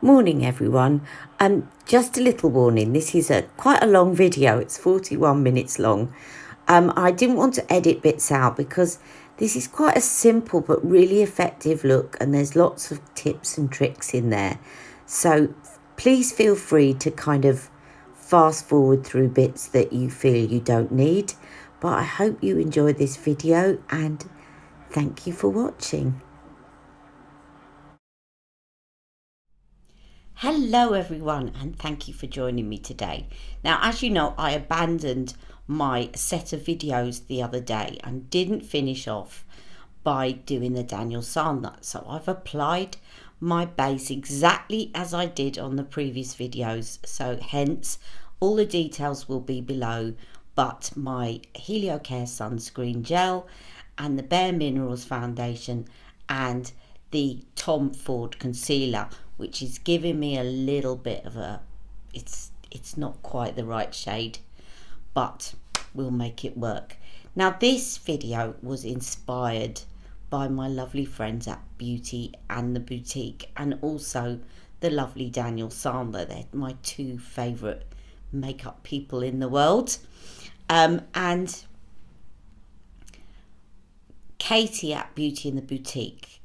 Morning everyone. Just a little warning, this is quite a long video, it's 41 minutes long. I didn't want to edit bits out because this is quite a simple but really effective look, and there's lots of tips and tricks in there. So please feel free to kind of fast forward through bits that you feel you don't need. But I hope you enjoy this video and thank you for watching. Hello everyone, and thank you for joining me today. Now, as you know, I abandoned my set of videos the other day and didn't finish off by doing the Daniel Sandler. So I've applied my base exactly as I did on the previous videos. So hence, all the details will be below, but my Helio Care sunscreen gel and the Bare Minerals foundation and the Tom Ford concealer, which is giving me a little bit of a, it's not quite the right shade, but we'll make it work. Now, this video was inspired by my lovely friends at Beauty and the Boutique, and also the lovely Daniel Sandler. They're my two favourite makeup people in the world. And Katie at Beauty and the Boutique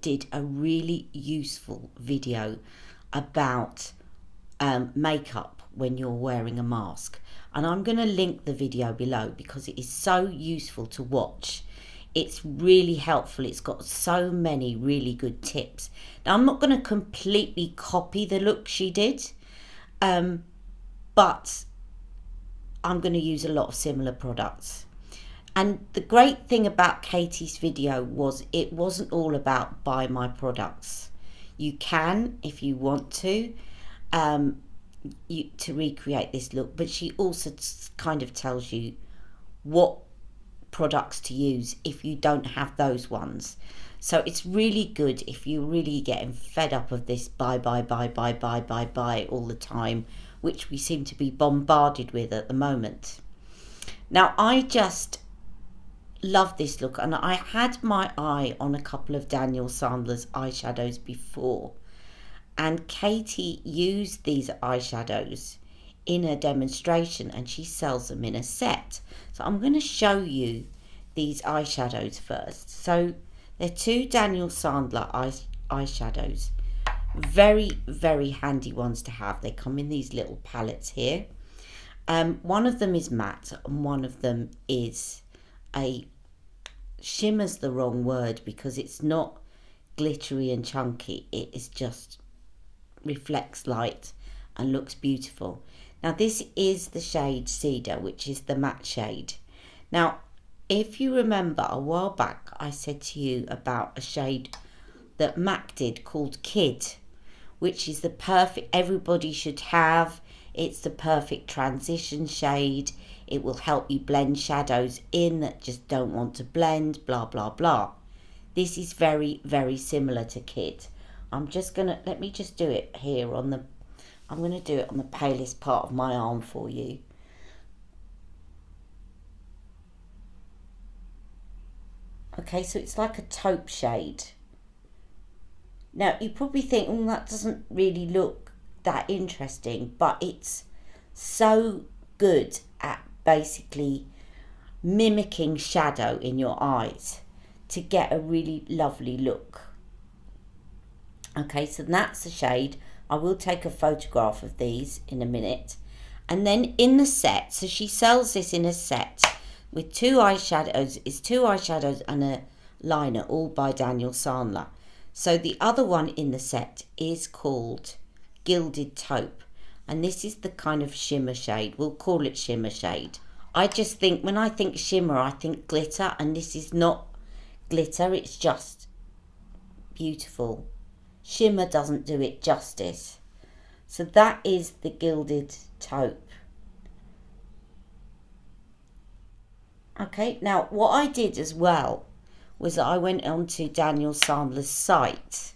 did a really useful video about makeup when you're wearing a mask, and I'm going to link the video below because it is so useful to watch. It's really helpful. It's got so many really good tips. Now, I'm not going to completely copy the look she did, but I'm going to use a lot of similar products. And the great thing about Katie's video was it wasn't all about buy my products. You can, if you want to recreate this look, but she also kind of tells you what products to use if you don't have those ones. So it's really good if you're really getting fed up of this buy all the time, which we seem to be bombarded with at the moment. Now, I just love this look, and I had my eye on a couple of Daniel Sandler's eyeshadows before, and Katie used these eyeshadows in a demonstration and she sells them in a set. So I'm going to show you these eyeshadows first. So they're two Daniel Sandler eyeshadows, very handy ones to have. They come in these little palettes here. One of them is matte and one of them is a shimmer's the wrong word because it's not glittery and chunky. It is just reflects light and looks beautiful. Now, this is the shade Cedar, which is the matte shade. Now, if you remember a while back, I said to you about a shade that MAC did called Kid, which is the perfect, everybody should have. It's the perfect transition shade. It will help you blend shadows in that just don't want to blend, blah, blah, blah. This is very similar to Kid. I'm just going to, let me just do it here on the, I'm going to do it on the palest part of my arm for you. Okay, so it's like a taupe shade. Now, you probably think, oh, that doesn't really look that interesting, but it's so good at basically mimicking shadow in your eyes to get a really lovely look. Okay, so that's the shade. I will take a photograph of these in a minute. And then in the set, so she sells this in a set with two eyeshadows. It's two eyeshadows and a liner, all by Daniel Sandler. So the other one in the set is called Gilded Taupe, and this is the kind of shimmer shade. We'll call it shimmer shade. I just think, when I think shimmer, I think glitter, and this is not glitter, it's just beautiful. Shimmer doesn't do it justice. So that is the Gilded Taupe. Okay, now what I did as well was I went onto Daniel Sandler's site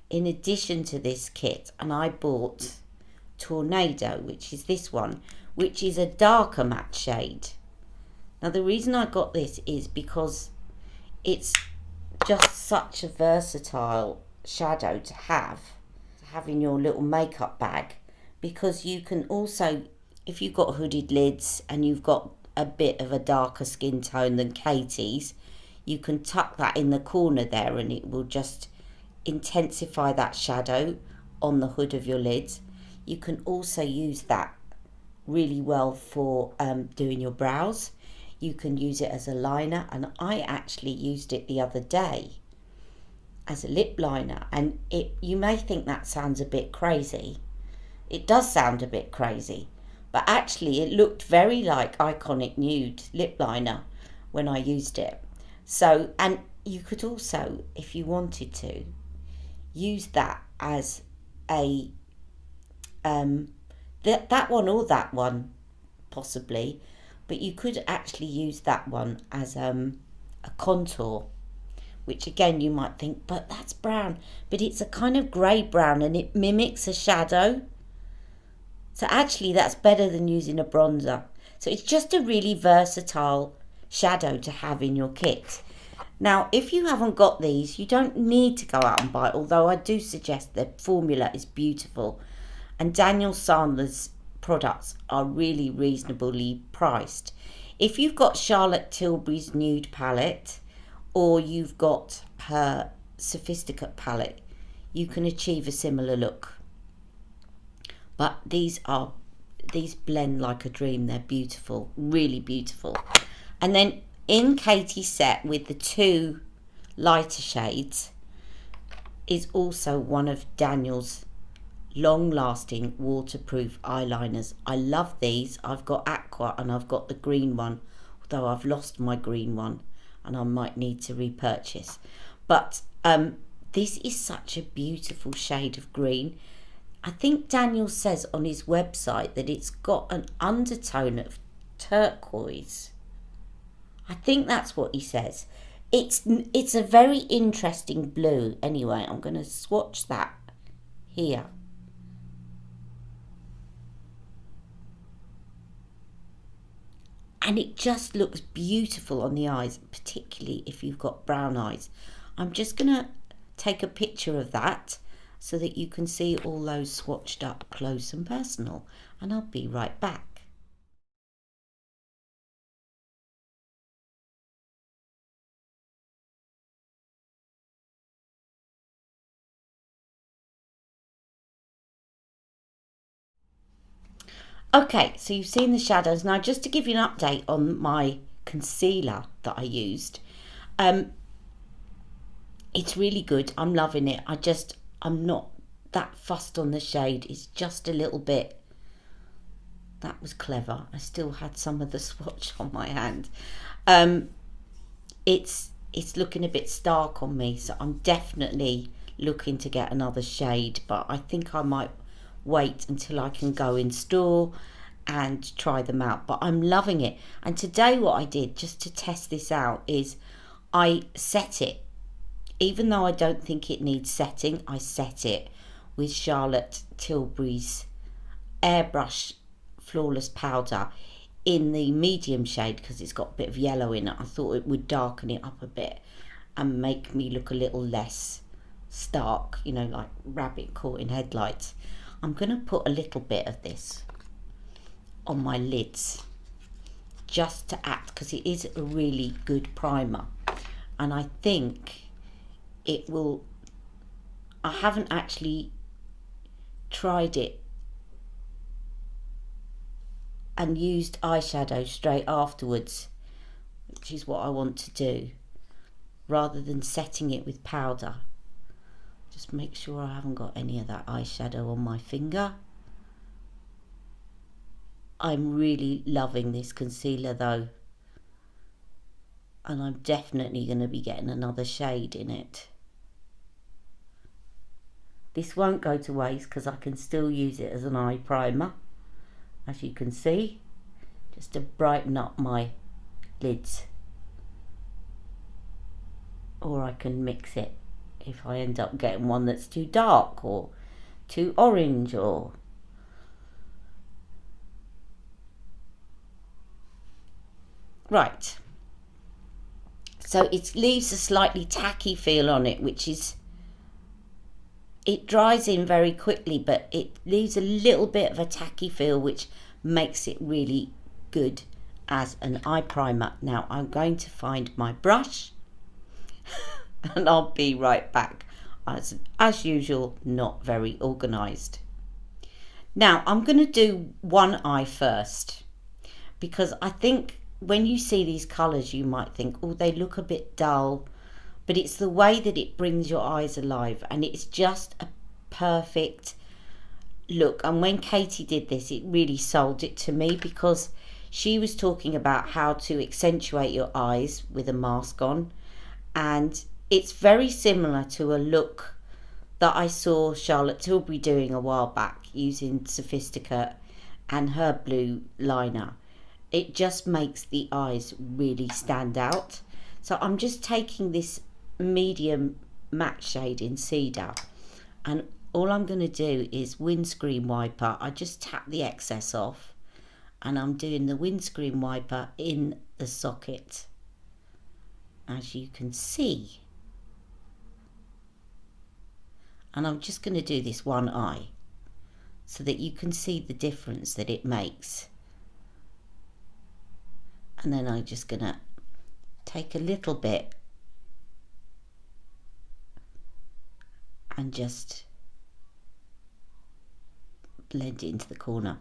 in addition to this kit, and I bought Tornado, which is this one, which is a darker matte shade. Now, the reason I got this is because it's just such a versatile shadow to have having your little makeup bag, because you can also, if you've got hooded lids and you've got a bit of a darker skin tone than Katie's, you can tuck that in the corner there and it will just intensify that shadow on the hood of your lids. You can also use that really well for doing your brows. You can use it as a liner, and I actually used it the other day as a lip liner, and you may think that sounds a bit crazy. It does sound a bit crazy, but actually it looked very like Iconic Nude lip liner when I used it. So, and you could also, if you wanted to, use that as a that one or that one possibly, but you could actually use that one as a contour, which again you might think, but that's brown, but it's a kind of grey brown and it mimics a shadow. So actually that's better than using a bronzer. So it's just a really versatile shadow to have in your kit. Now, if you haven't got these, you don't need to go out and buy it, although I do suggest the formula is beautiful. And Daniel Sandler's products are really reasonably priced. If you've got Charlotte Tilbury's nude palette, or you've got her Sophisticate palette, you can achieve a similar look. But these blend like a dream. They're beautiful, really beautiful. And then in Katie's set with the two lighter shades is also one of Daniel's long-lasting waterproof eyeliners. I love these. I've got aqua and I've got the green one, although I've lost my green one and I might need to repurchase. But this is such a beautiful shade of green. I think Daniel says on his website that it's got an undertone of turquoise. I think that's what he says. It's a very interesting blue. Anyway, I'm going to swatch that here. And it just looks beautiful on the eyes, particularly if you've got brown eyes. I'm just going to take a picture of that so that you can see all those swatched up close and personal. And I'll be right back. Okay, so you've seen the shadows. Now, just to give you an update on my concealer that I used, it's really good. I'm loving it. I'm not that fussed on the shade. It's just a little bit. That was clever. I still had some of the swatch on my hand. It's looking a bit stark on me, so I'm definitely looking to get another shade, but I think I might wait until I can go in store and try them out. But I'm loving it. And today what I did just to test this out is I set it, even though I don't think it needs setting, I set it with Charlotte Tilbury's Airbrush Flawless Powder in the medium shade because it's got a bit of yellow in it. I thought it would darken it up a bit and make me look a little less stark, you know, like rabbit caught in headlights. I'm going to put a little bit of this on my lids just to act, because it is a really good primer, and I think it will. I haven't actually tried it and used eyeshadow straight afterwards, which is what I want to do, rather than setting it with powder. Just make sure I haven't got any of that eyeshadow on my finger. I'm really loving this concealer though, and I'm definitely going to be getting another shade in it. This won't go to waste because I can still use it as an eye primer, as you can see, just to brighten up my lids. Or I can mix it if I end up getting one that's too dark or too orange or... Right. So it leaves a slightly tacky feel on it, which is it dries in very quickly, but it leaves a little bit of a tacky feel, which makes it really good as an eye primer. Now I'm going to find my brush and I'll be right back. As usual, not very organized. Now I'm going to do one eye first, because I think when you see these colors you might think, oh, they look a bit dull, but it's the way that it brings your eyes alive, and it's just a perfect look. And when Katie did this, it really sold it to me, because she was talking about how to accentuate your eyes with a mask on, and it's very similar to a look that I saw Charlotte Tilbury doing a while back using Sophisticate and her blue liner. It just makes the eyes really stand out. So I'm just taking this medium matte shade in Cedar, and all I'm going to do is windscreen wiper. I just tap the excess off, and I'm doing the windscreen wiper in the socket, as you can see. And I'm just going to do this one eye so that you can see the difference that it makes. And then I'm just going to take a little bit and just blend it into the corner.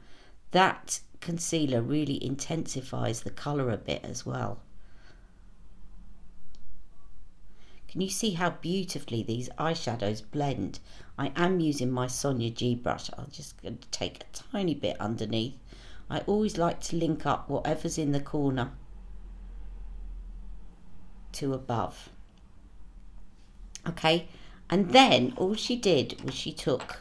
That concealer really intensifies the colour a bit as well. Can you see how beautifully these eyeshadows blend? I am using my Sonia G brush. I'm just going to take a tiny bit underneath. I always like to link up whatever's in the corner to above. Okay, and then all she did was she took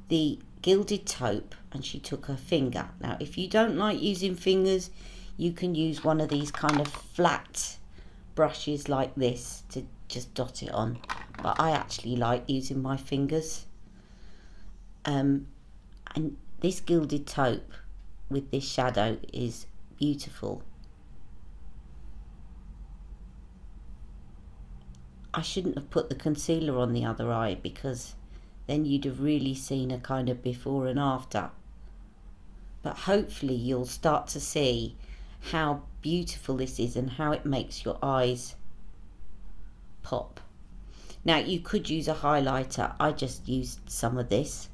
the Gilded Taupe and she took her finger. Now if you don't like using fingers, you can use one of these kind of flat brushes like this to just dot it on, but I actually like using my fingers. And this Gilded Taupe with this shadow is beautiful. I shouldn't have put the concealer on the other eye, because then you'd have really seen a kind of before and after. But hopefully you'll start to see how beautiful this is and how it makes your eyes pop. Now you could use a highlighter. I just used some of this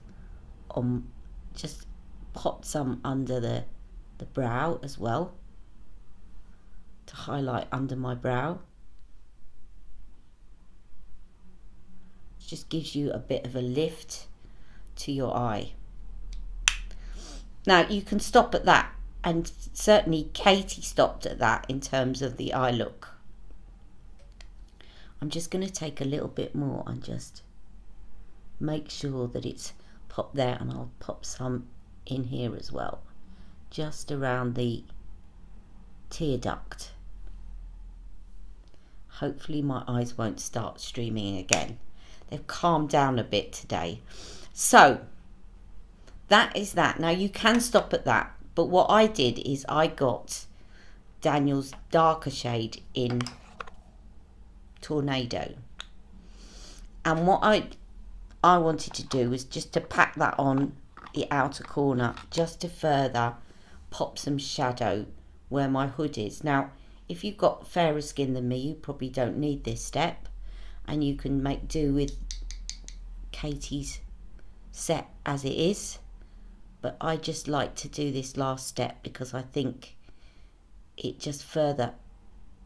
on, just pop some under the brow as well, to highlight under my brow. It just gives you a bit of a lift to your eye. Now you can stop at that, and certainly Katie stopped at that in terms of the eye look. I'm just going to take a little bit more and just make sure that it's popped there, and I'll pop some in here as well, just around the tear duct. Hopefully my eyes won't start streaming again. They've calmed down a bit today. So that is that. Now you can stop at that, but what I did is I got Daniel's darker shade in Tornado, and what I wanted to do was just to pack that on the outer corner, just to further pop some shadow where my hood is. Now if you've got fairer skin than me, you probably don't need this step, and you can make do with Katie's set as it is, but I just like to do this last step because I think it just further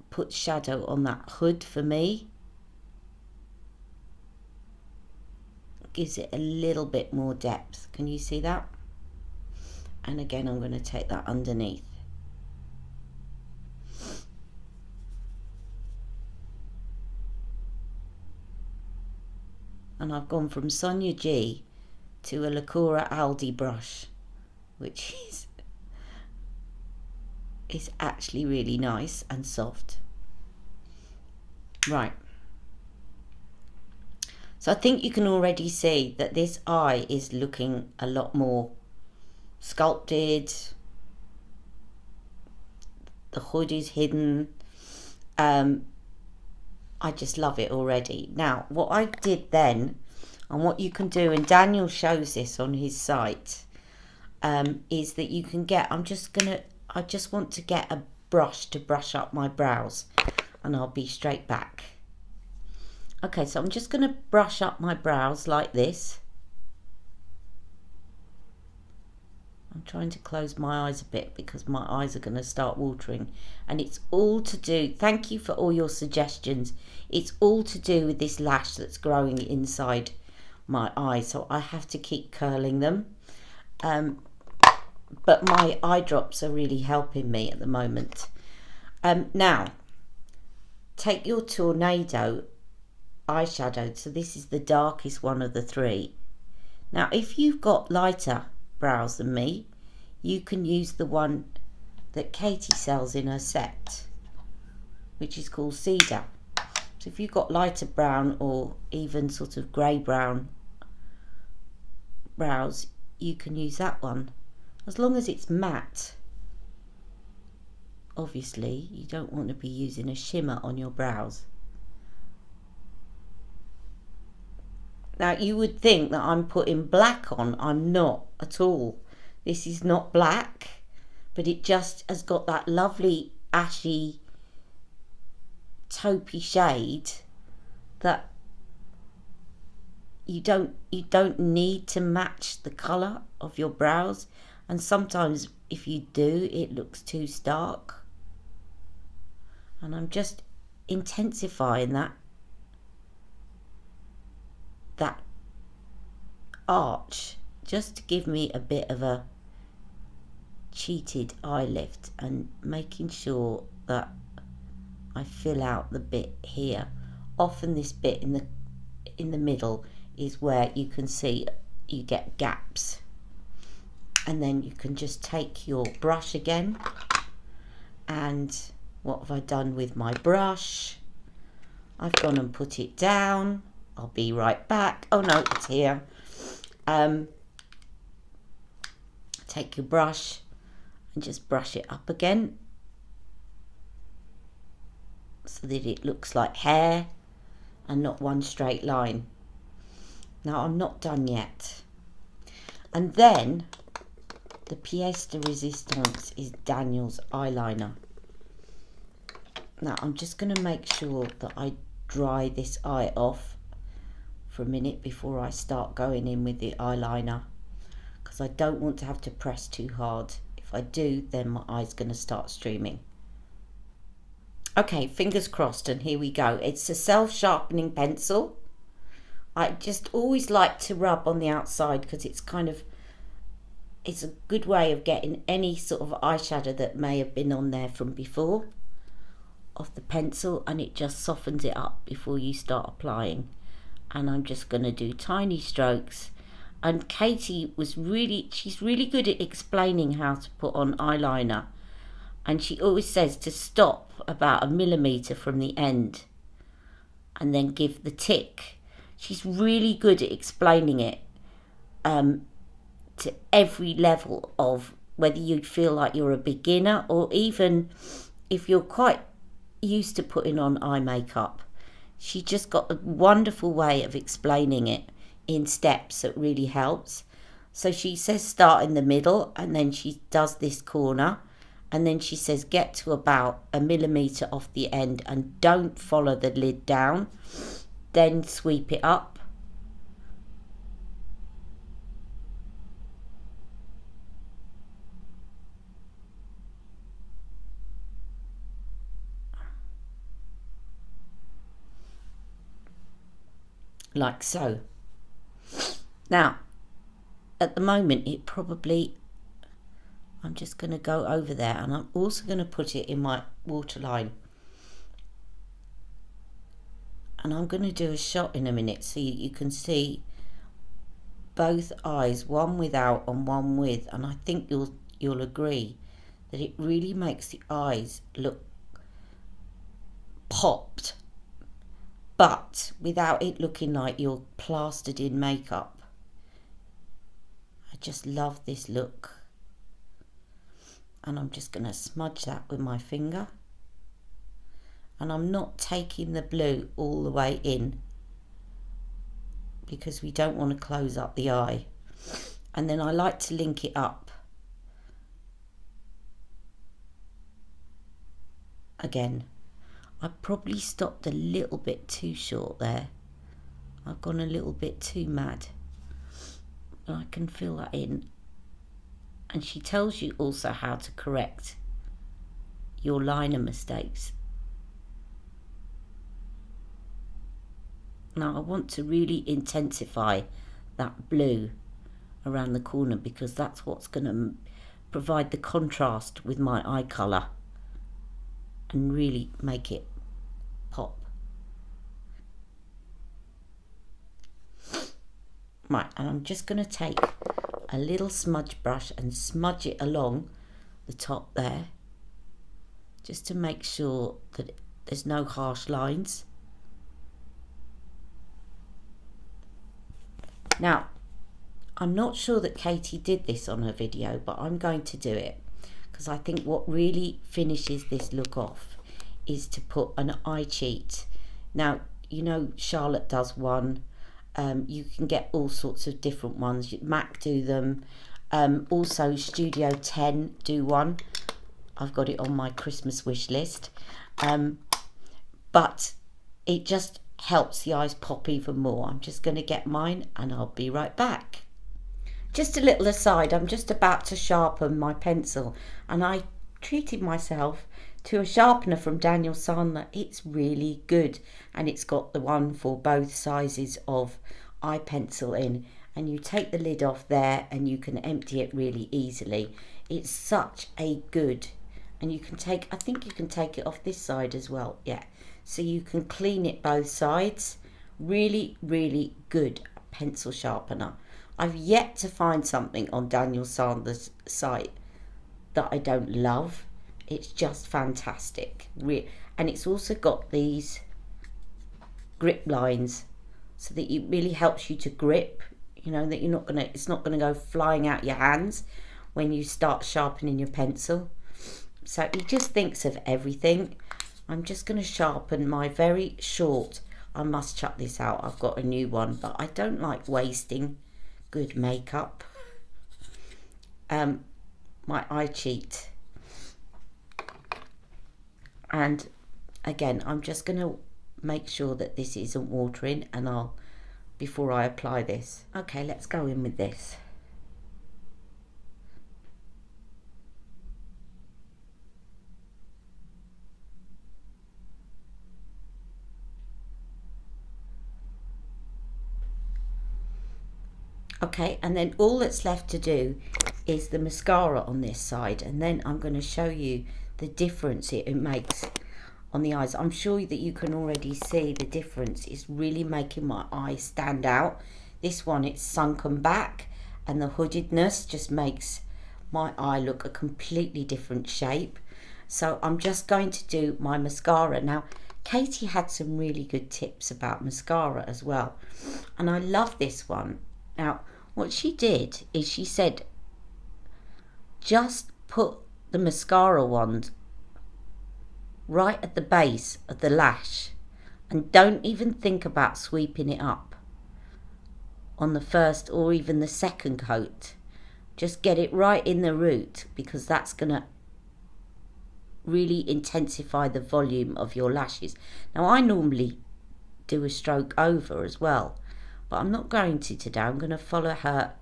puts shadow on that hood for me. Gives it a little bit more depth. Can you see that? And again, I'm going to take that underneath. And I've gone from Sonia G to a Lacura Aldi brush, which is actually really nice and soft. Right. So I think you can already see that this eye is looking a lot more sculpted. The hood is hidden. I just love it already. Now, what I did then, And what you can do, and Daniel shows this on his site, is that you can get, I just want to get a brush to brush up my brows, and I'll be straight back. Okay, so I'm just going to brush up my brows like this. I'm trying to close my eyes a bit because my eyes are going to start watering, and it's all to do, thank you for all your suggestions, it's all to do with this lash that's growing inside my eye, so I have to keep curling them. But my eye drops are really helping me at the moment. Now, take your Tornado eyeshadow. So this is the darkest one of the three. Now, if you've got lighter brows than me, you can use the one that Katie sells in her set, which is called Cedar. So if you've got lighter brown or even sort of grey brown brows, you can use that one. As long as it's matte. Obviously, you don't want to be using a shimmer on your brows. Now, you would think that I'm putting black on. I'm not at all. This is not black, but it just has got that lovely ashy taupey shade that you don't need to match the colour of your brows. And sometimes if you do, it looks too stark. And I'm just intensifying that arch just to give me a bit of a cheated eye lift, and making sure that I fill out the bit here. Often this bit in the middle is where you can see you get gaps. And then you can just take your brush again, and what have I done with my brush? I've gone and put it down. I'll be right back. Oh no, it's here. Take your brush and just brush it up again so that it looks like hair and not one straight line. Now, I'm not done yet. And then the pièce de résistance is Daniel's eyeliner. Now, I'm just going to make sure that I dry this eye off for a minute before I start going in with the eyeliner, because I don't want to have to press too hard. If I do, then my eye's going to start streaming. Okay, fingers crossed, and here we go. It's a self-sharpening pencil. I just always like to rub on the outside because it's a good way of getting any sort of eyeshadow that may have been on there from before off the pencil, and it just softens it up before you start applying. And I'm just going to do tiny strokes. And Katie she's really good at explaining how to put on eyeliner, and she always says to stop about 1 millimeter from the end and then give the tick. She's really good at explaining it to every level of whether you feel like you're a beginner or even if you're quite used to putting on eye makeup. She just got a wonderful way of explaining it in steps that really helps. So she says start in the middle, and then she does this corner, and then she says get to about 1 millimeter off the end and don't follow the lid down, then sweep it up. Like so. Now, at the moment, I'm just going to go over there, and I'm also going to put it in my waterline. And I'm going to do a shot in a minute so you can see both eyes, one without and one with, and I think you'll agree that it really makes the eyes look popped, but without it looking like you're plastered in makeup. I just love this look. And I'm just going to smudge that with my finger. And I'm not taking the blue all the way in, because we don't want to close up the eye. And then I like to link it up again. I probably stopped a little bit too short there. I've gone a little bit too mad. But I can fill that in. And she tells you also how to correct your liner mistakes. Now I want to really intensify that blue around the corner because that's what's going to provide the contrast with my eye colour and really make it pop. Right, and I'm just going to take a little smudge brush and smudge it along the top there, just to make sure that there's no harsh lines. Now, I'm not sure that Katie did this on her video, but I'm going to do it because I think what really finishes this look off is to put an eye cheat. Now, you know Charlotte does one. You can get all sorts of different ones. MAC do them. Also Studio 10 do one. I've got it on my Christmas wish list. But it just helps the eyes pop even more. I'm just going to get mine and I'll be right back. Just a little aside, I'm just about to sharpen my pencil and I treated myself to a sharpener from Daniel Sandler. It's really good and it's got the one for both sizes of eye pencil in, and you take the lid off there and you can empty it really easily. It's such a good, and you can take, I think you can take it off this side as well, yeah, so you can clean it both sides. Really, really good pencil sharpener. I've yet to find something on Daniel Sandler's site that I don't love. It's just fantastic. And it's also got these grip lines so that it really helps you to grip, you know, that you're not gonna, it's not gonna go flying out your hands when you start sharpening your pencil. So he just thinks of everything. I'm just gonna sharpen my very short, I must chuck this out, I've got a new one, but I don't like wasting good makeup. My eye cheat. And again, I'm just going to make sure that this isn't watering and before I apply this. Okay, let's go in with this. Okay, and then all that's left to do is the mascara on this side, and then I'm going to show you the difference it makes on the eyes. I'm sure that you can already see the difference. It's really making my eyes stand out. This one, it's sunken back, and the hoodedness just makes my eye look a completely different shape. So I'm just going to do my mascara. Now, Katie had some really good tips about mascara as well, and I love this one. Now, what she did is she said, just put the mascara wand right at the base of the lash and don't even think about sweeping it up on the first or even the second coat. Just get it right in the root, because that's going to really intensify the volume of your lashes. Now, I normally do a stroke over as well, but I'm not going to today. I'm going to follow her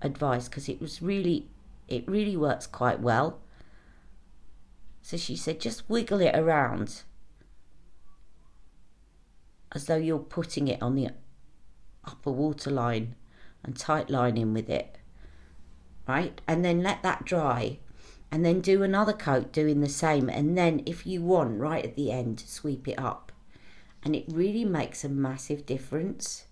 advice because it really works quite well. So she said, just wiggle it around as though you're putting it on the upper waterline and tight lining with it, right? And then let that dry and then do another coat doing the same. And then if you want, right at the end, sweep it up. And it really makes a massive difference.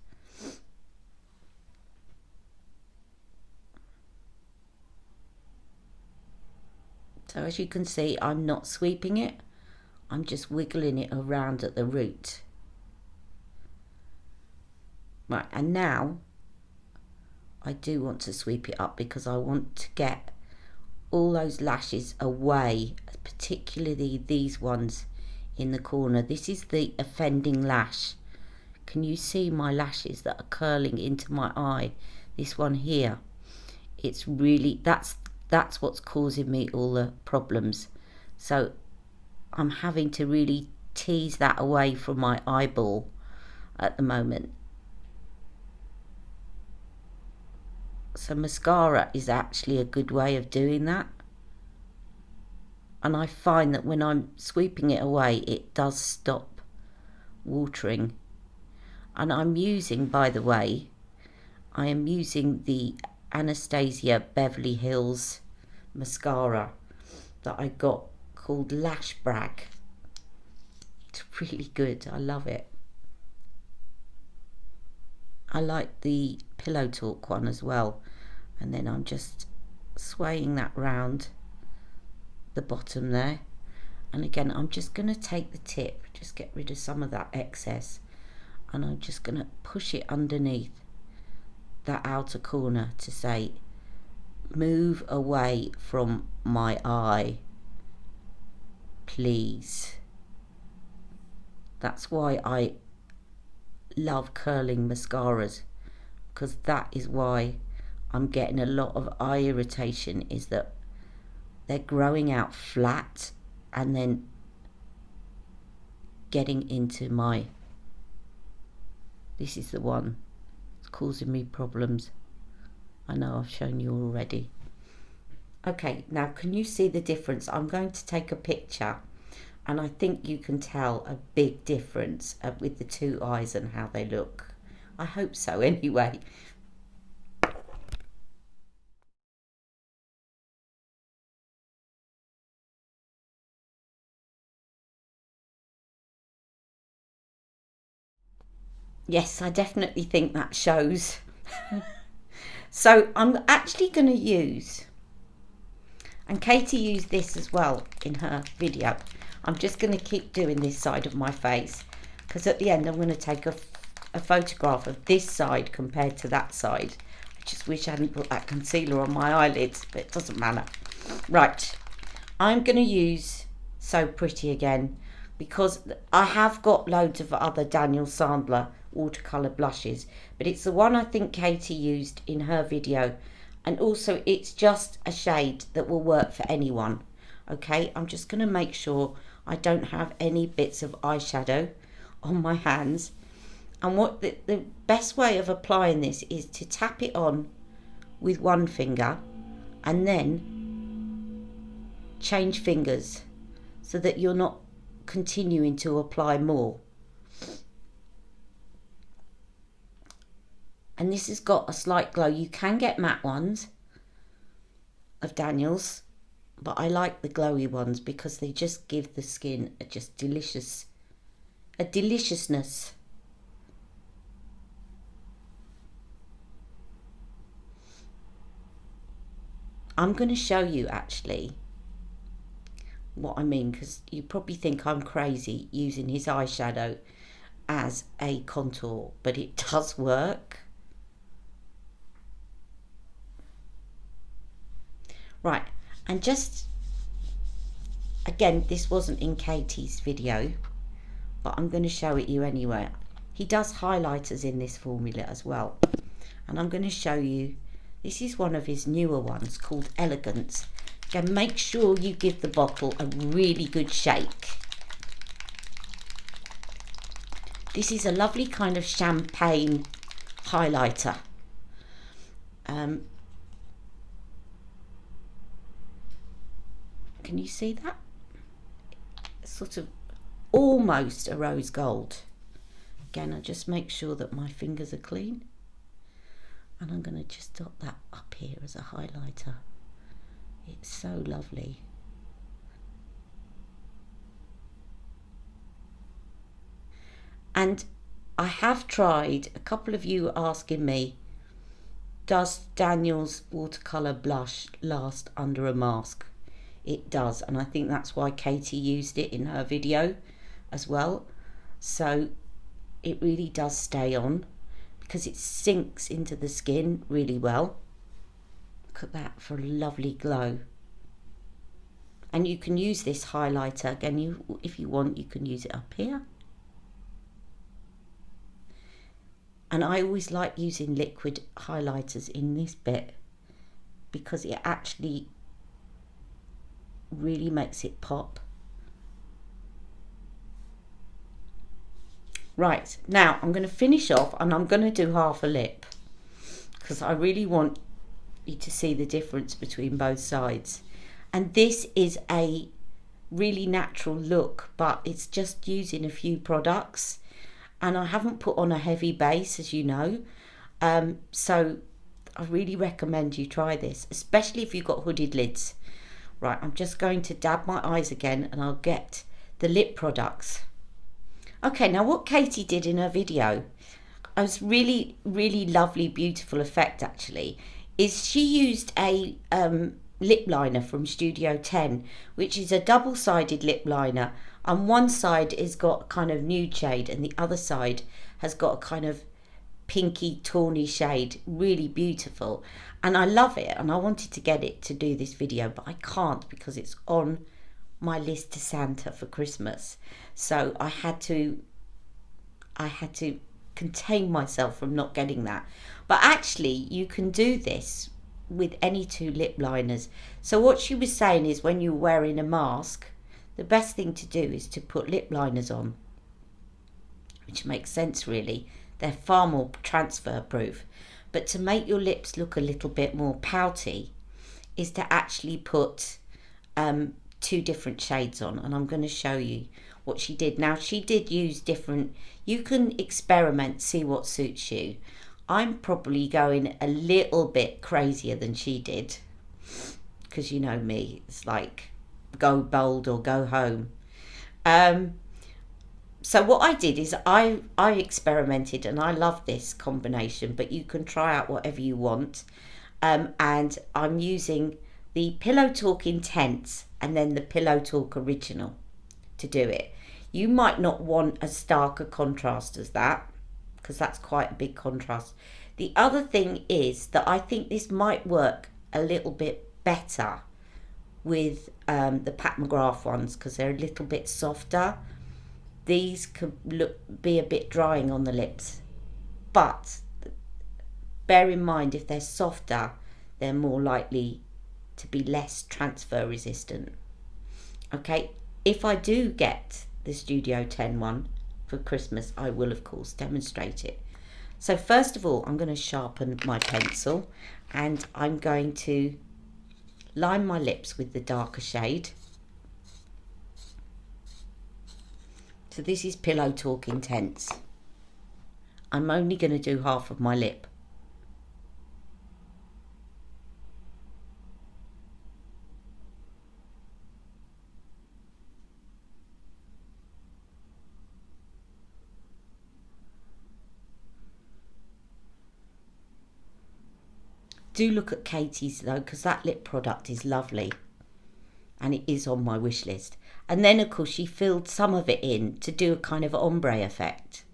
So as you can see, I'm not sweeping it. I'm just wiggling it around at the root. Right, and now I do want to sweep it up because I want to get all those lashes away, particularly these ones in the corner. This is the offending lash can you see my lashes that are curling into my eye? This one here, it's really, that's what's causing me all the problems. So I'm having to really tease that away from my eyeball at the moment. So mascara is actually a good way of doing that. And I find that when I'm sweeping it away, it does stop watering. And I'm using, by the way, I am using the Anastasia Beverly Hills mascara that I got called Lash Brag. It's really good. I love it. I like the Pillow Talk one as well. And then I'm just swaying that round the bottom there. And again, I'm just going to take the tip, just get rid of some of that excess. And I'm just going to push it underneath that outer corner to say, move away from my eye, please. That's why I love curling mascaras, because that is why I'm getting a lot of eye irritation, is that they're growing out flat and then getting into my, this is the one that's causing me problems. I know I've shown you already. Okay, now can you see the difference? I'm going to take a picture and I think you can tell a big difference with the two eyes and how they look. I hope so anyway. Yes, I definitely think that shows. So I'm actually going to use, and Katie used this as well in her video, I'm just going to keep doing this side of my face, because at the end I'm going to take a photograph of this side compared to that side. I just wish I hadn't put that concealer on my eyelids, but it doesn't matter. Right, I'm going to use So Pretty again, because I have got loads of other Daniel Sandler watercolor blushes, but it's the one I think Katie used in her video, and also it's just a shade that will work for anyone. Okay, I'm just going to make sure I don't have any bits of eyeshadow on my hands. And what the best way of applying this is to tap it on with one finger and then change fingers, so that you're not continuing to apply more. And this has got a slight glow. You can get matte ones of Daniel's, but I like the glowy ones because they just give the skin a just deliciousness. I'm going to show you actually what I mean, because you probably think I'm crazy using his eyeshadow as a contour, but it does work. Right, and just again, this wasn't in Katie's video, but I'm going to show it you anyway. He does highlighters in this formula as well, and I'm going to show you, this is one of his newer ones called Elegance. Again, make sure you give the bottle a really good shake. This is a lovely kind of champagne highlighter. Can you see that? Sort of almost a rose gold. Again, I just make sure that my fingers are clean. And I'm going to just dot that up here as a highlighter. It's so lovely. And I have tried, a couple of you asking me, does Daniel's watercolor blush last under a mask? It does, and I think that's why Katie used it in her video as well. So it really does stay on because it sinks into the skin really well. Look at that for a lovely glow. And you can use this highlighter again, if you want, you can use it up here. And I always like using liquid highlighters in this bit because it actually really makes it pop. Right, now I'm going to finish off and I'm going to do half a lip because I really want you to see the difference between both sides. And this is a really natural look, but it's just using a few products, and I haven't put on a heavy base, as you know, so I really recommend you try this, especially if you've got hooded lids. Right, I'm just going to dab my eyes again and I'll get the lip products. Okay, now what Katie did in her video, it was really, really lovely, beautiful effect actually, is she used a lip liner from Studio 10, which is a double-sided lip liner, and one side has got a kind of nude shade and the other side has got a kind of pinky tawny shade. Really beautiful, and I love it, and I wanted to get it to do this video, but I can't because it's on my list to Santa for Christmas. So I had to contain myself from not getting that. But actually you can do this with any two lip liners. So what she was saying is when you're wearing a mask, the best thing to do is to put lip liners on, which makes sense really. They're far more transfer proof. But to make your lips look a little bit more pouty is to actually put two different shades on, and I'm going to show you what she did. Now she did use different, you can experiment, see what suits you. I'm probably going a little bit crazier than she did because you know me, it's like go bold or go home. So what I did is I experimented, and I love this combination, but you can try out whatever you want. And I'm using the Pillow Talk Intense and then the Pillow Talk Original to do it. You might not want as stark a contrast as that because that's quite a big contrast. The other thing is that I think this might work a little bit better with the Pat McGrath ones because they're a little bit softer. These could be a bit drying on the lips, but bear in mind if they're softer, they're more likely to be less transfer resistant. Okay, if I do get the Studio 10 one for Christmas, I will of course demonstrate it. So first of all, I'm going to sharpen my pencil and I'm going to line my lips with the darker shade. So this is Pillow Talk Intense. I'm only going to do half of my lip. Do look at Katie's though, because that lip product is lovely and it is on my wish list. And then of course she filled some of it in to do a kind of ombre effect.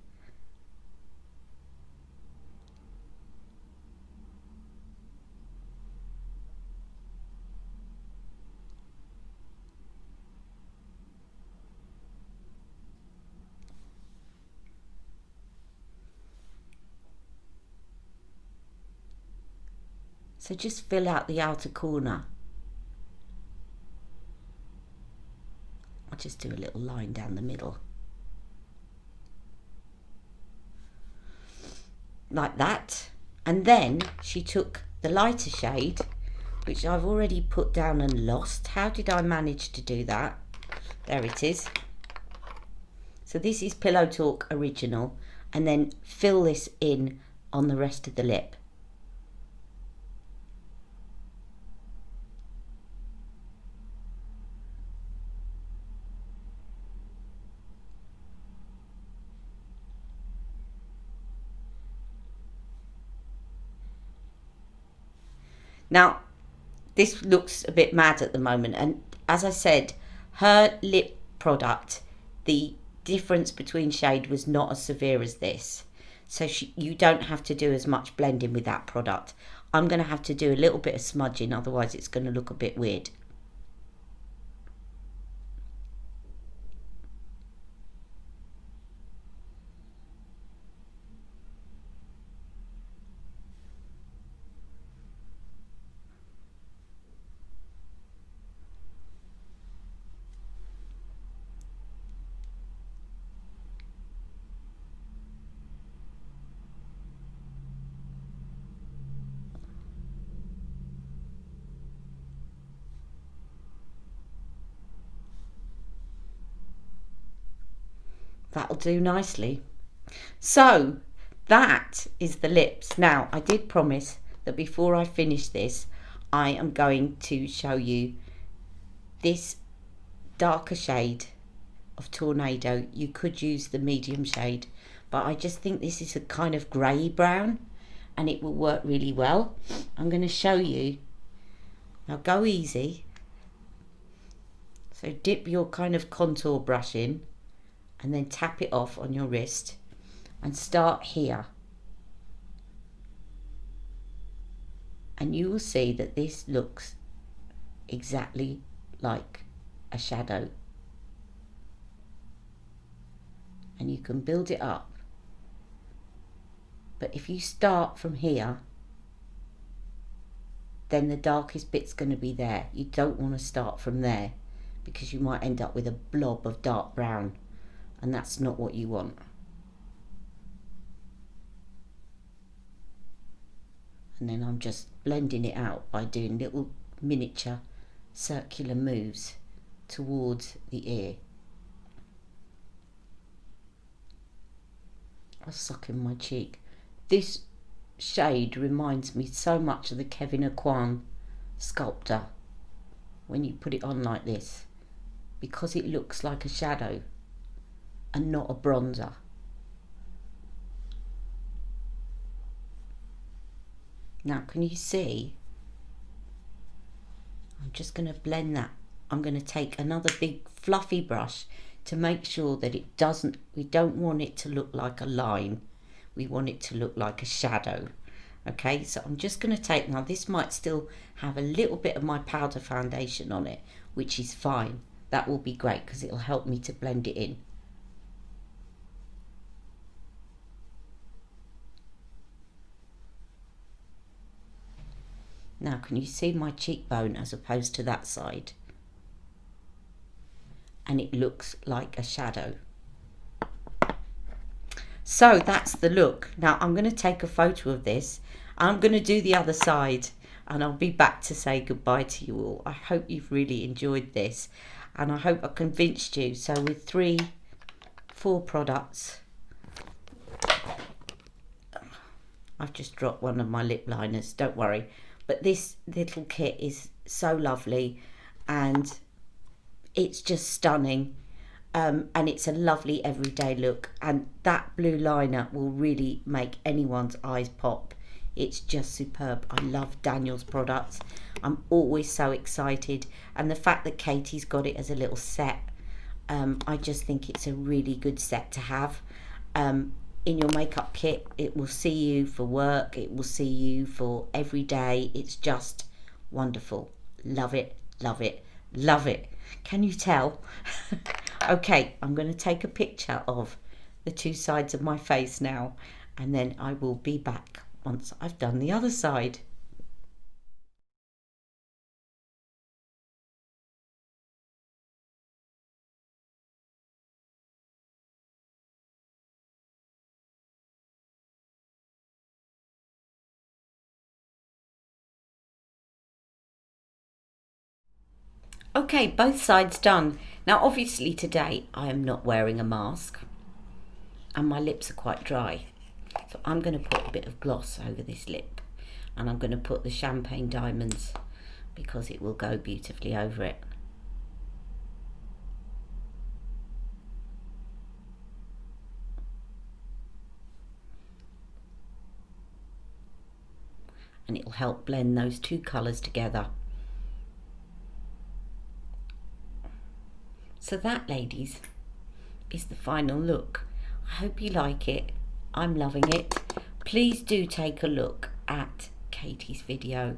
So just fill out the outer corner. I'll just do a little line down the middle. Like that. And then she took the lighter shade, which I've already put down and lost. How did I manage to do that? There it is. So this is Pillow Talk Original, and then fill this in on the rest of the lip. Now, this looks a bit mad at the moment, and as I said, her lip product, the difference between shade was not as severe as this. So you don't have to do as much blending with that product. I'm going to have to do a little bit of smudging, otherwise it's going to look a bit weird. that'll do nicely. So that is the lips. Now, I did promise that before I finish this, I am going to show you this darker shade of Tornado. You could use the medium shade, but I just think this is a kind of grey brown and it will work really well. I'm going to show you. Now go easy. So dip your kind of contour brush in and then tap it off on your wrist and start here. And you will see that this looks exactly like a shadow. And you can build it up. But if you start from here, then the darkest bit's going to be there. You don't want to start from there because you might end up with a blob of dark brown, and that's not what you want. And then I'm just blending it out by doing little miniature circular moves towards the ear. I'll suck in my cheek. This shade reminds me so much of the Kevin Aquan Sculptor when you put it on like this, because it looks like a shadow and not a bronzer. Now can you see? I'm just going to blend that. I'm going to take another big fluffy brush to make sure that it doesn't, we don't want it to look like a line. We want it to look like a shadow. Okay, so I'm just going to take, now this might still have a little bit of my powder foundation on it, which is fine. That will be great because it'll help me to blend it in. Now can you see my cheekbone as opposed to that side? And it looks like a shadow. So that's the look. Now I'm going to take a photo of this. I'm going to do the other side and I'll be back to say goodbye to you all. I hope you've really enjoyed this and I hope I convinced you. So with 4 products, I've just dropped one of my lip liners, don't worry. But this little kit is so lovely and it's just stunning. And it's a lovely everyday look, and that blue liner will really make anyone's eyes pop. It's just superb. I love Daniel's products. I'm always so excited, and the fact that Katie's got it as a little set, I just think it's a really good set to have in your makeup kit. It will see you for work, it will see you for every day. It's just wonderful. Love it, love it, love it. Can you tell? Okay, I'm going to take a picture of the 2 sides of my face now, and then I will be back once I've done the other side. Okay, both sides done. Now obviously today I am not wearing a mask and my lips are quite dry. So I'm going to put a bit of gloss over this lip and I'm going to put the Champagne Diamonds because it will go beautifully over it. And it will help blend those 2 colours together. So that, ladies, is the final look. I hope you like it. I'm loving it. Please do take a look at Katie's video,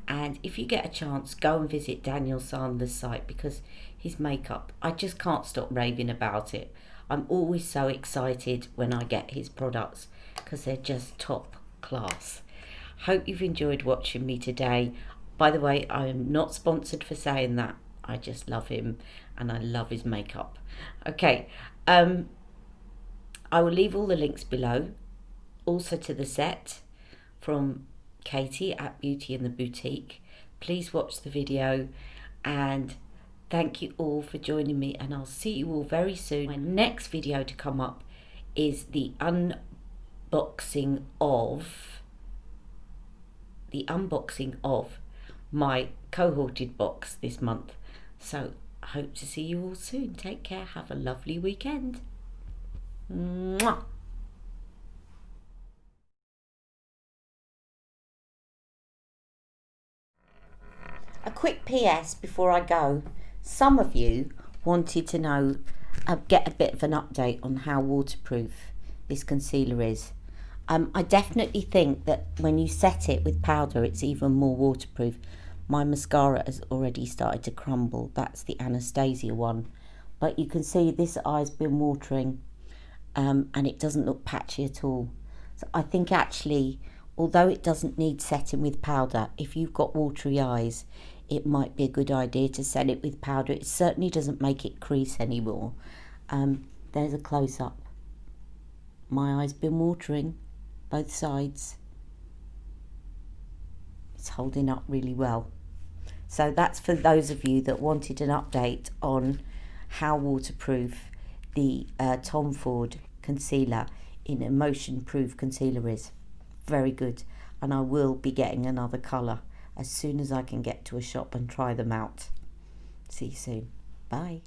and if you get a chance, go and visit Daniel Sandler's site because his makeup, I just can't stop raving about it. I'm always so excited when I get his products because they're just top class. Hope you've enjoyed watching me today. By the way, I am not sponsored for saying that. I just love him and I love his makeup. Okay, I will leave all the links below, also to the set from Katie at Beauty in the Boutique. Please watch the video and Thank you all for joining me, and I'll see you all very soon. My next video to come up is the unboxing of my cohorted box this month. So I hope to see you all soon. Take care. Have a lovely weekend. Mwah. A quick PS before I go. Some of you wanted to know, get a bit of an update on how waterproof this concealer is. I definitely think that when you set it with powder, it's even more waterproof. My mascara has already started to crumble. That's the Anastasia one. But you can see this eye's been watering, and it doesn't look patchy at all. So I think actually, although it doesn't need setting with powder, if you've got watery eyes, it might be a good idea to set it with powder. It certainly doesn't make it crease anymore. There's a close-up. My eye's been watering, both sides. It's holding up really well. So that's for those of you that wanted an update on how waterproof the Tom Ford concealer in Emotionproof concealer is. Very good. And I will be getting another colour as soon as I can get to a shop and try them out. See you soon. Bye.